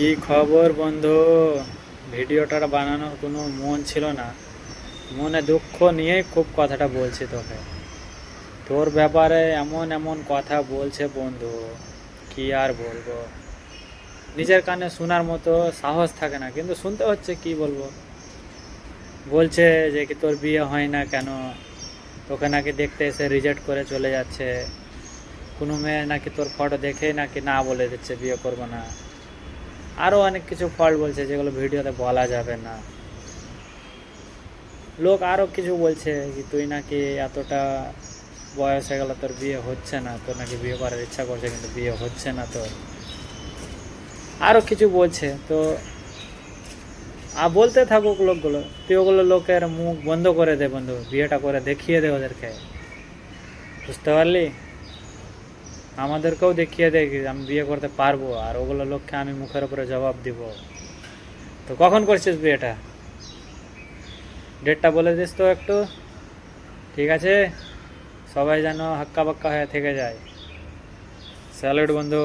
কি খবর বন্ধু? ভিডিওটা বানানোর কোনো মন ছিল না, মনে দুঃখ নিয়েই খুব কথাটা বলছি তোকে। তোর ব্যাপারে এমন এমন কথা বলছে বন্ধু, কি আর বলবো। নিজের কানে শোনার মতো সাহস থাকে না, কিন্তু শুনতে হচ্ছে, কি বলবো। বলছে যে কি তোর বিয়ে হয় না কেন, তোকে নাকি দেখতে এসে রিজেক্ট করে চলে যাচ্ছে, কোনো মেয়ে নাকি তোর ফটো দেখেই নাকি না বলে দিচ্ছে বিয়ে করবো না। আরও অনেক কিছু ফল্ট বলছে যেগুলো ভিডিওতে বলা যাবে না। লোক আরও কিছু বলছে যে তুই নাকি এতটা বয়স হয়ে গেল, তোর বিয়ে হচ্ছে না, তোর নাকি বিয়ে করার ইচ্ছা করছে কিন্তু বিয়ে হচ্ছে না তোর। আরও কিছু বলছে তো, বলতে থাকুক লোকগুলো, তুই ওগুলো লোকের মুখ বন্ধ করে দে বন্ধু, বিয়েটা করে দেখিয়ে দে ওদেরকে। বুঝতে পারলি? আমাদেরকেও দেখিয়ে দে কি আমি বিয়ে করতে পারবো, আর ওগুলো লোককে আমি মুখের উপরে জবাব দিব। তো কখন করছিস বিয়েটা? ডেটটা বলে দিস তো একটু, ঠিক আছে? সবাই যেন হাক্কা বাক্কা হয়ে থেকে যায়। স্যালুট বন্ধু।